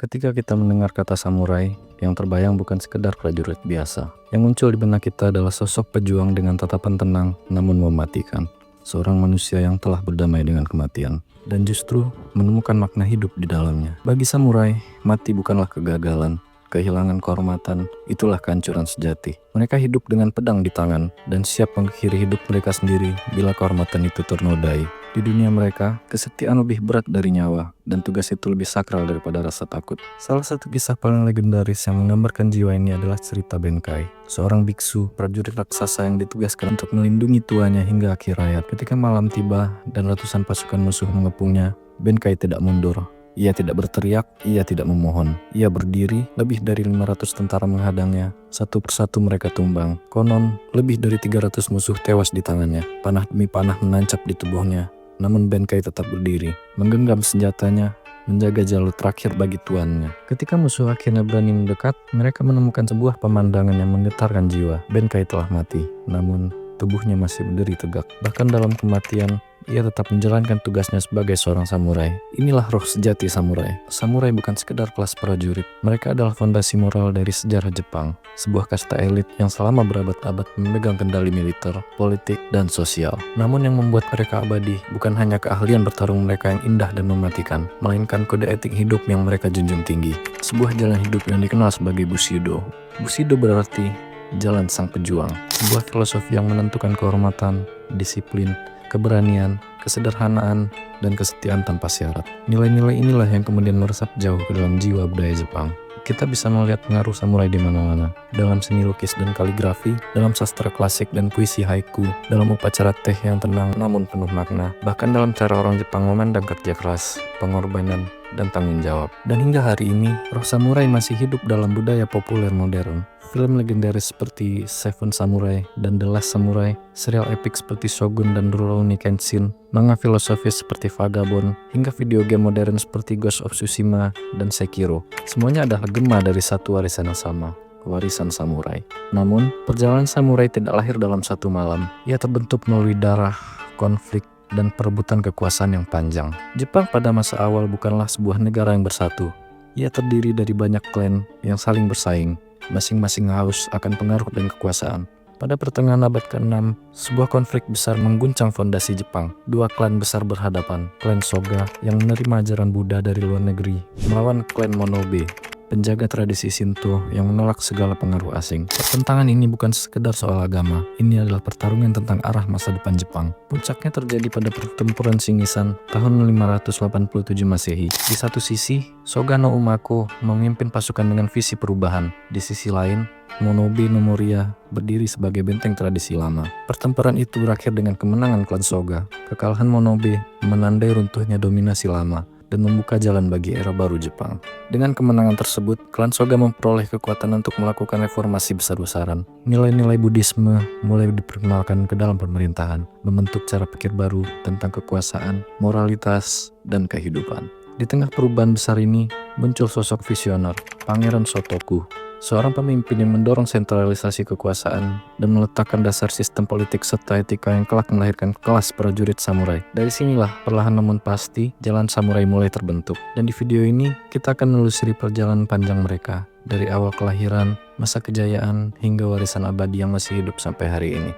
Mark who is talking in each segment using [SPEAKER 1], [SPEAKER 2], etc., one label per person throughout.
[SPEAKER 1] Ketika kita mendengar kata samurai, yang terbayang bukan sekedar prajurit biasa. Yang muncul di benak kita adalah sosok pejuang dengan tatapan tenang namun mematikan. Seorang manusia yang telah berdamai dengan kematian dan justru menemukan makna hidup di dalamnya. Bagi samurai, mati bukanlah kegagalan, kehilangan kehormatan, itulah kehancuran sejati. Mereka hidup dengan pedang di tangan dan siap mengakhiri hidup mereka sendiri bila kehormatan itu ternodai. Di dunia mereka, kesetiaan lebih berat dari nyawa, dan tugas itu lebih sakral daripada rasa takut. Salah satu kisah paling legendaris yang menggambarkan jiwa ini adalah cerita Benkai, seorang biksu, prajurit raksasa yang ditugaskan untuk melindungi tuannya hingga akhir hayat. Ketika malam tiba dan ratusan pasukan musuh mengepungnya, Benkai tidak mundur. Ia tidak berteriak, ia tidak memohon. Ia berdiri, lebih dari 500 tentara menghadangnya. Satu persatu mereka tumbang. Konon, lebih dari 300 musuh tewas di tangannya. Panah demi panah menancap di tubuhnya. Namun Benkai tetap berdiri, menggenggam senjatanya, menjaga jalur terakhir bagi tuannya. Ketika musuh akhirnya berani mendekat, mereka menemukan sebuah pemandangan yang menggetarkan jiwa. Benkai telah mati, namun tubuhnya masih berdiri tegak. Bahkan dalam kematian, ia tetap menjalankan tugasnya sebagai seorang samurai. Inilah roh sejati samurai. Samurai bukan sekedar kelas prajurit. Mereka adalah fondasi moral dari sejarah Jepang. Sebuah kasta elit yang selama berabad-abad memegang kendali militer, politik, dan sosial. Namun yang membuat mereka abadi bukan hanya keahlian bertarung mereka yang indah dan mematikan, melainkan kode etik hidup yang mereka junjung tinggi. Sebuah jalan hidup yang dikenal sebagai Bushido. Bushido berarti jalan sang pejuang. Sebuah filosofi yang menentukan kehormatan, disiplin, keberanian, kesederhanaan, dan kesetiaan tanpa syarat. Nilai-nilai inilah yang kemudian meresap jauh ke dalam jiwa budaya Jepang. Kita bisa melihat pengaruh samurai di mana-mana, dalam seni lukis dan kaligrafi, dalam sastra klasik dan puisi haiku, dalam upacara teh yang tenang namun penuh makna, bahkan dalam cara orang Jepang memandang kerja keras, pengorbanan, dan tanggung jawab. Dan hingga hari ini, roh samurai masih hidup dalam budaya populer modern. Film legendaris seperti Seven Samurai dan The Last Samurai, serial epik seperti Shogun dan Rurouni Kenshin, manga filosofis seperti Vagabond, hingga video game modern seperti Ghost of Tsushima dan Sekiro. Semuanya adalah gema dari satu warisan yang sama, warisan samurai. Namun, perjalanan samurai tidak lahir dalam satu malam. Ia terbentuk melalui darah, konflik, dan perebutan kekuasaan yang panjang. Jepang pada masa awal bukanlah sebuah negara yang bersatu. Ia terdiri dari banyak klan yang saling bersaing, masing-masing haus akan pengaruh dan kekuasaan. Pada pertengahan abad ke-6, sebuah konflik besar mengguncang fondasi Jepang. Dua klan besar berhadapan, klan Soga yang menerima ajaran Buddha dari luar negeri, melawan klan Monobe, penjaga tradisi Shinto yang menolak segala pengaruh asing. Pertentangan ini bukan sekedar soal agama, ini adalah pertarungan tentang arah masa depan Jepang. Puncaknya terjadi pada pertempuran Shingisan tahun 587 Masehi. Di satu sisi, Soga no Umako memimpin pasukan dengan visi perubahan. Di sisi lain, Monobe no Moriya berdiri sebagai benteng tradisi lama. Pertempuran itu berakhir dengan kemenangan klan Soga. Kekalahan Monobe menandai runtuhnya dominasi lama dan membuka jalan bagi era baru Jepang. Dengan kemenangan tersebut, klan Soga memperoleh kekuatan untuk melakukan reformasi besar-besaran. Nilai-nilai Buddhisme mulai diperkenalkan ke dalam pemerintahan, membentuk cara pikir baru tentang kekuasaan, moralitas, dan kehidupan. Di tengah perubahan besar ini, muncul sosok visioner, Pangeran Sotoku, seorang pemimpin yang mendorong sentralisasi kekuasaan dan meletakkan dasar sistem politik serta etika yang kelak melahirkan kelas prajurit samurai. Dari sinilah perlahan namun pasti jalan samurai mulai terbentuk. Dan di video ini kita akan menelusuri perjalanan panjang mereka dari awal kelahiran, masa kejayaan, hingga warisan abadi yang masih hidup sampai hari ini.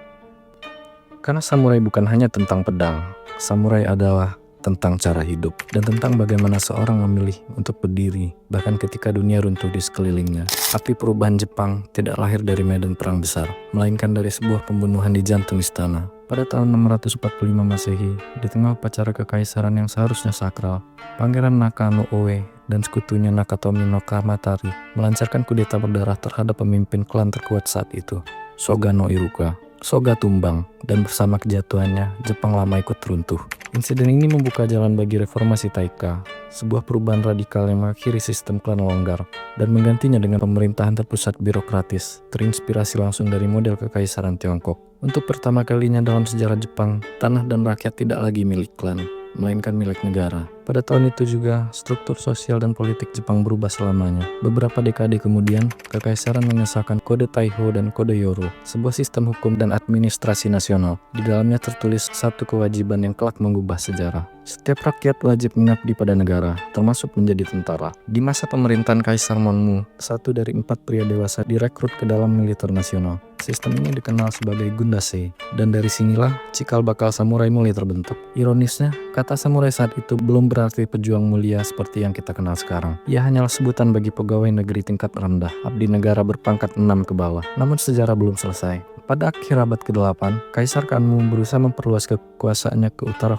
[SPEAKER 1] Karena samurai bukan hanya tentang pedang, samurai adalah tentang cara hidup, dan tentang bagaimana seorang memilih untuk berdiri, bahkan ketika dunia runtuh di sekelilingnya. Api perubahan Jepang tidak lahir dari medan perang besar, melainkan dari sebuah pembunuhan di jantung istana. Pada tahun 645 Masehi, di tengah upacara kekaisaran yang seharusnya sakral, Pangeran Naka no Oe dan sekutunya Nakatomi no Kamatari melancarkan kudeta berdarah terhadap pemimpin klan terkuat saat itu, Soga no Iruka. Soga tumbang, dan bersama kejatuhannya, Jepang lama ikut runtuh. Insiden ini membuka jalan bagi reformasi Taika, sebuah perubahan radikal yang mengakhiri sistem klan longgar, dan menggantinya dengan pemerintahan terpusat birokratis, terinspirasi langsung dari model kekaisaran Tiongkok. Untuk pertama kalinya dalam sejarah Jepang, tanah dan rakyat tidak lagi milik klan, melainkan milik negara. Pada tahun itu juga, struktur sosial dan politik Jepang berubah selamanya. Beberapa dekade kemudian, kekaisaran mengesahkan Kode Taiho dan Kode Yoro, sebuah sistem hukum dan administrasi nasional. Di dalamnya tertulis satu kewajiban yang kelak mengubah sejarah. Setiap rakyat wajib mengabdi pada negara, termasuk menjadi tentara. Di masa pemerintahan Kaisar Monmu, 1 dari 4 pria dewasa direkrut ke dalam militer nasional. Sistem ini dikenal sebagai Gundase, dan dari sinilah cikal bakal samurai mulai terbentuk. Ironisnya, kata samurai saat itu belum berarti pejuang mulia seperti yang kita kenal sekarang. Ia hanyalah sebutan bagi pegawai negeri tingkat rendah, abdi negara berpangkat 6 ke bawah. Namun sejarah belum selesai. Pada akhir abad ke-8, Kaisar Kanmu berusaha memperluas kekuasaannya ke utara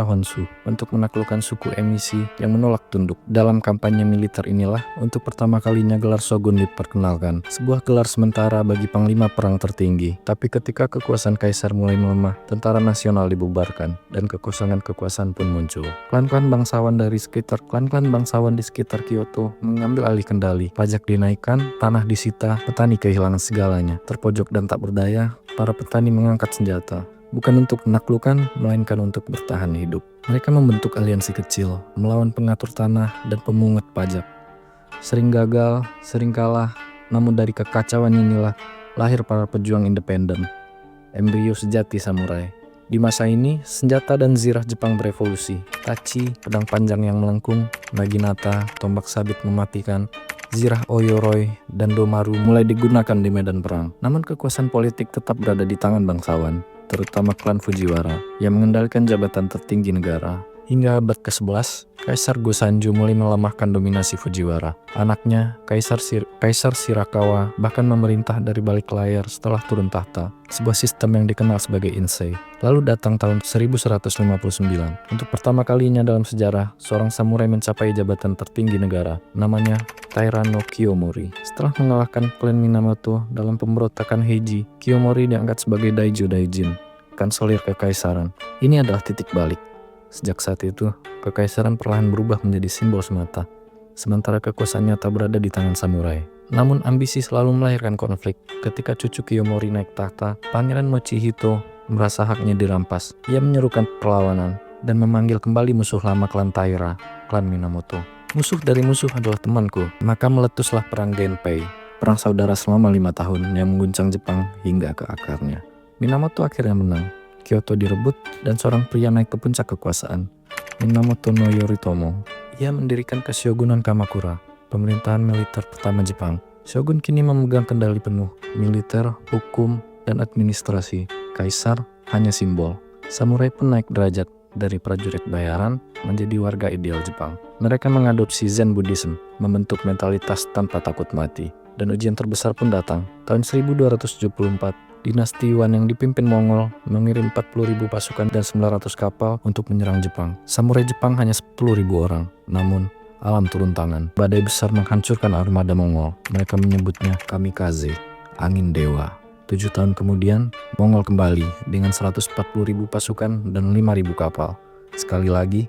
[SPEAKER 1] Honshu. Untuk menaklukkan suku Emishi yang menolak tunduk. Dalam kampanye militer inilah, untuk pertama kalinya gelar shogun diperkenalkan. Sebuah gelar sementara bagi panglima perang tertinggi. Tapi ketika kekuasaan Kaisar mulai melemah, tentara nasional dibubarkan, dan kekosongan kekuasaan pun muncul. Klan-klan bangsawan di sekitar Kyoto mengambil alih kendali. Pajak dinaikkan, tanah disita, petani kehilangan segalanya. Terpojok dan tak berdaya, para petani mengangkat senjata. Bukan untuk menaklukkan, melainkan untuk bertahan hidup. Mereka membentuk aliansi kecil, melawan pengatur tanah dan pemungut pajak. Sering gagal, sering kalah, namun dari kekacauan inilah lahir para pejuang independen. Embrio sejati samurai. Di masa ini, senjata dan zirah Jepang berevolusi. Tachi, pedang panjang yang melengkung, naginata, tombak sabit mematikan, zirah Oyoroi, dan domaru mulai digunakan di medan perang. Namun kekuasaan politik tetap berada di tangan bangsawan, terutama klan Fujiwara, yang mengendalikan jabatan tertinggi negara. Hingga abad ke-11, Kaisar Go-Sanjo mulai melemahkan dominasi Fujiwara. Anaknya, Kaisar Shirakawa, bahkan memerintah dari balik layar setelah turun tahta, sebuah sistem yang dikenal sebagai Insei. Lalu datang tahun 1159. Untuk pertama kalinya dalam sejarah, seorang samurai mencapai jabatan tertinggi negara, namanya Taira no Kiyomori. Setelah mengalahkan klan Minamoto dalam pemberontakan Heiji, Kiyomori diangkat sebagai Daiju Daijin, kanselir kekaisaran. Ini adalah titik balik. Sejak saat itu, kekaisaran perlahan berubah menjadi simbol semata, sementara kekuasaan nyata berada di tangan samurai. Namun ambisi selalu melahirkan konflik. Ketika cucu Kiyomori naik tahta, Pangeran Mochihito merasa haknya dirampas. Ia menyerukan perlawanan dan memanggil kembali musuh lama klan Taira, klan Minamoto. Musuh dari musuh adalah temanku, maka meletuslah perang Genpei, perang saudara selama 5 tahun yang mengguncang Jepang hingga ke akarnya. Minamoto akhirnya menang. Kyoto direbut dan seorang pria naik ke puncak kekuasaan, Minamoto no Yoritomo. Ia mendirikan Keshogunan Kamakura, pemerintahan militer pertama Jepang. Shogun kini memegang kendali penuh, militer, hukum, dan administrasi. Kaisar hanya simbol. Samurai pun naik derajat dari prajurit bayaran menjadi warga ideal Jepang. Mereka mengadopsi Zen Buddhism, membentuk mentalitas tanpa takut mati. Dan ujian terbesar pun datang. Tahun 1274, Dinasti Yuan yang dipimpin Mongol mengirim 40.000 pasukan dan 900 kapal untuk menyerang Jepang. Samurai Jepang hanya 10.000 orang, namun alam turun tangan. Badai besar menghancurkan armada Mongol. Mereka menyebutnya kamikaze, angin dewa. 7 tahun kemudian, Mongol kembali dengan 140.000 pasukan dan 5.000 kapal. Sekali lagi,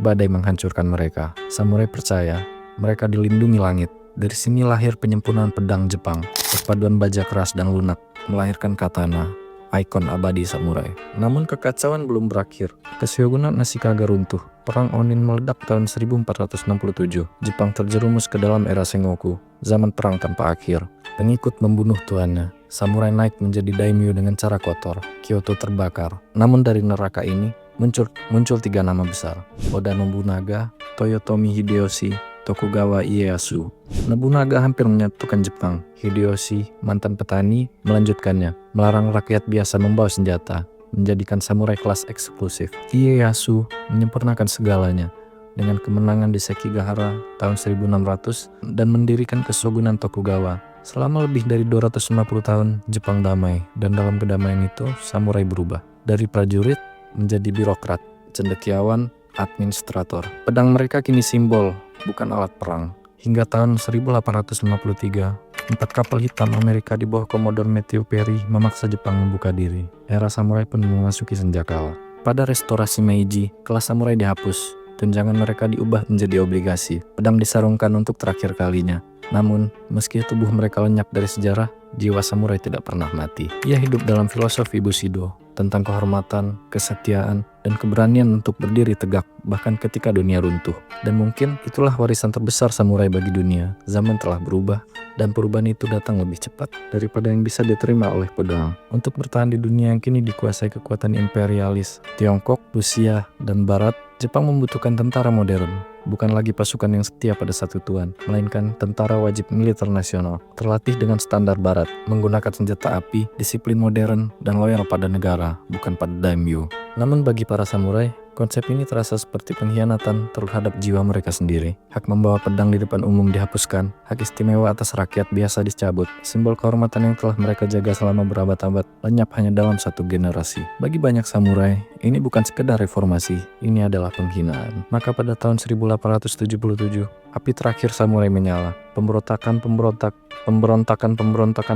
[SPEAKER 1] badai menghancurkan mereka. Samurai percaya mereka dilindungi langit. Dari sini lahir penyempurnaan pedang Jepang, perpaduan baja keras dan lunak, melahirkan katana, ikon abadi samurai. Namun kekacauan belum berakhir. Keshogunan Ashikaga runtuh. Perang Onin meledak tahun 1467. Jepang terjerumus ke dalam era Sengoku, zaman perang tanpa akhir. Pengikut membunuh tuannya. Samurai naik menjadi daimyo dengan cara kotor. Kyoto terbakar. Namun dari neraka ini muncul 3 nama besar: Oda Nobunaga, Toyotomi Hideyoshi, Tokugawa Ieyasu. Nobunaga hampir menyatukan Jepang. Hideyoshi, mantan petani, melanjutkannya, melarang rakyat biasa membawa senjata, menjadikan samurai kelas eksklusif. Ieyasu menyempurnakan segalanya dengan kemenangan di Sekigahara tahun 1600 dan mendirikan Keshogunan Tokugawa. Selama lebih dari 250 tahun, Jepang damai, dan dalam kedamaian itu, samurai berubah. Dari prajurit menjadi birokrat, cendekiawan, administrator. Pedang mereka kini simbol, bukan alat perang. Hingga tahun 1853, 4 kapal hitam Amerika di bawah Commodore Matthew Perry memaksa Jepang membuka diri. Era samurai pun memasuki senjakala. Pada restorasi Meiji, kelas samurai dihapus. Tunjangan mereka diubah menjadi obligasi. Pedang disarungkan untuk terakhir kalinya. Namun, meski tubuh mereka lenyap dari sejarah, jiwa samurai tidak pernah mati. Ia hidup dalam filosofi Bushido, tentang kehormatan, kesetiaan, dan keberanian untuk berdiri tegak bahkan ketika dunia runtuh. Dan mungkin itulah warisan terbesar samurai bagi dunia. Zaman telah berubah, dan perubahan itu datang lebih cepat daripada yang bisa diterima oleh pedang. Untuk bertahan di dunia yang kini dikuasai kekuatan imperialis, Tiongkok, Rusia, dan Barat, Jepang membutuhkan tentara modern. Bukan lagi pasukan yang setia pada satu tuan, melainkan tentara wajib militer nasional, terlatih dengan standar barat, menggunakan senjata api, disiplin modern, dan loyal pada negara, bukan pada daimyo. Namun bagi para samurai, konsep ini terasa seperti pengkhianatan terhadap jiwa mereka sendiri. Hak membawa pedang di depan umum dihapuskan, hak istimewa atas rakyat biasa dicabut, simbol kehormatan yang telah mereka jaga selama berabad-abad lenyap hanya dalam satu generasi. Bagi banyak samurai, ini bukan sekedar reformasi, ini adalah penghinaan. Maka pada tahun 1877, api terakhir samurai menyala. Pemberontakan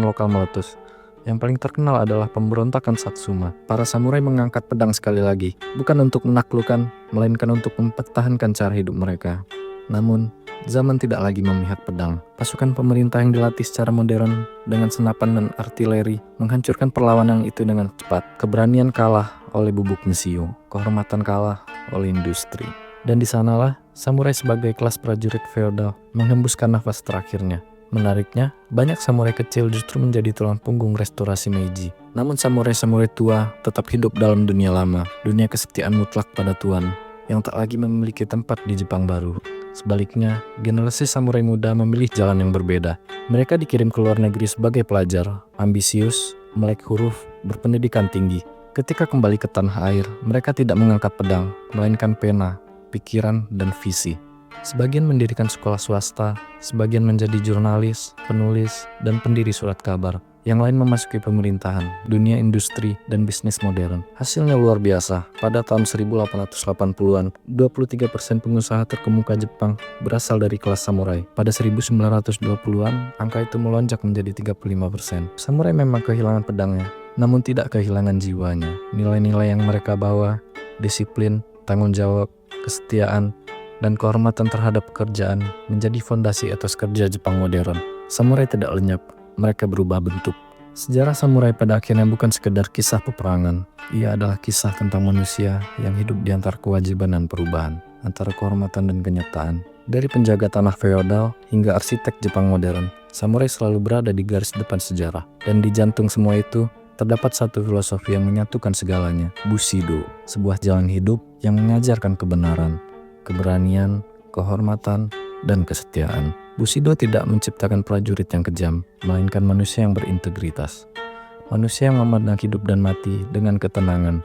[SPEAKER 1] lokal meletus. Yang paling terkenal adalah pemberontakan Satsuma. Para samurai mengangkat pedang sekali lagi, bukan untuk menaklukkan, melainkan untuk mempertahankan cara hidup mereka. Namun, zaman tidak lagi memihak pedang. Pasukan pemerintah yang dilatih secara modern dengan senapan dan artileri menghancurkan perlawanan itu dengan cepat. Keberanian kalah oleh bubuk mesiu, kehormatan kalah oleh industri. Dan di sanalah samurai sebagai kelas prajurit feodal menghembuskan nafas terakhirnya. Menariknya, banyak samurai kecil justru menjadi tulang punggung restorasi Meiji. Namun samurai-samurai tua tetap hidup dalam dunia lama, dunia kesetiaan mutlak pada tuan, yang tak lagi memiliki tempat di Jepang baru. Sebaliknya, generasi samurai muda memilih jalan yang berbeda. Mereka dikirim ke luar negeri sebagai pelajar, ambisius, melek huruf, berpendidikan tinggi. Ketika kembali ke tanah air, mereka tidak mengangkat pedang, melainkan pena, pikiran, dan visi. Sebagian mendirikan sekolah swasta, sebagian menjadi jurnalis, penulis, dan pendiri surat kabar. Yang lain memasuki pemerintahan, dunia industri, dan bisnis modern. Hasilnya luar biasa. Pada tahun 1880-an, 23% pengusaha terkemuka Jepang berasal dari kelas samurai. Pada 1920-an, angka itu melonjak menjadi 35%. Samurai memang kehilangan pedangnya, namun tidak kehilangan jiwanya. Nilai-nilai yang mereka bawa, disiplin, tanggung jawab, kesetiaan, dan kehormatan terhadap pekerjaan menjadi fondasi etos kerja Jepang modern. Samurai tidak lenyap, mereka berubah bentuk. Sejarah samurai pada akhirnya bukan sekedar kisah peperangan. Ia adalah kisah tentang manusia yang hidup di antara kewajiban dan perubahan, antara kehormatan dan kenyataan. Dari penjaga tanah feodal hingga arsitek Jepang modern, samurai selalu berada di garis depan sejarah. Dan di jantung semua itu, terdapat satu filosofi yang menyatukan segalanya, Bushido, sebuah jalan hidup yang mengajarkan kebenaran, keberanian, kehormatan, dan kesetiaan. Bushido tidak menciptakan prajurit yang kejam, melainkan manusia yang berintegritas. Manusia yang memandang hidup dan mati dengan ketenangan.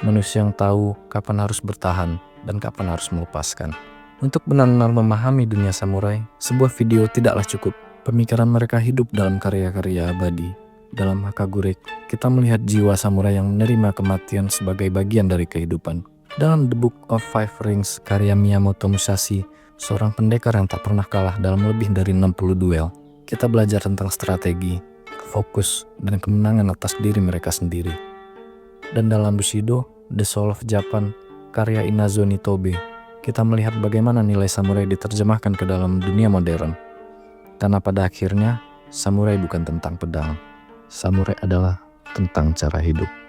[SPEAKER 1] Manusia yang tahu kapan harus bertahan dan kapan harus melepaskan. Untuk benar-benar memahami dunia samurai, sebuah video tidaklah cukup. Pemikiran mereka hidup dalam karya-karya abadi. Dalam Hakagure, kita melihat jiwa samurai yang menerima kematian sebagai bagian dari kehidupan. Dalam The Book of Five Rings karya Miyamoto Musashi, seorang pendekar yang tak pernah kalah dalam lebih dari 60 duel, kita belajar tentang strategi, fokus, dan kemenangan atas diri mereka sendiri. Dan dalam Bushido, The Soul of Japan karya Inazone Tobe, kita melihat bagaimana nilai samurai diterjemahkan ke dalam dunia modern. Karena pada akhirnya, samurai bukan tentang pedang. Samurai adalah tentang cara hidup.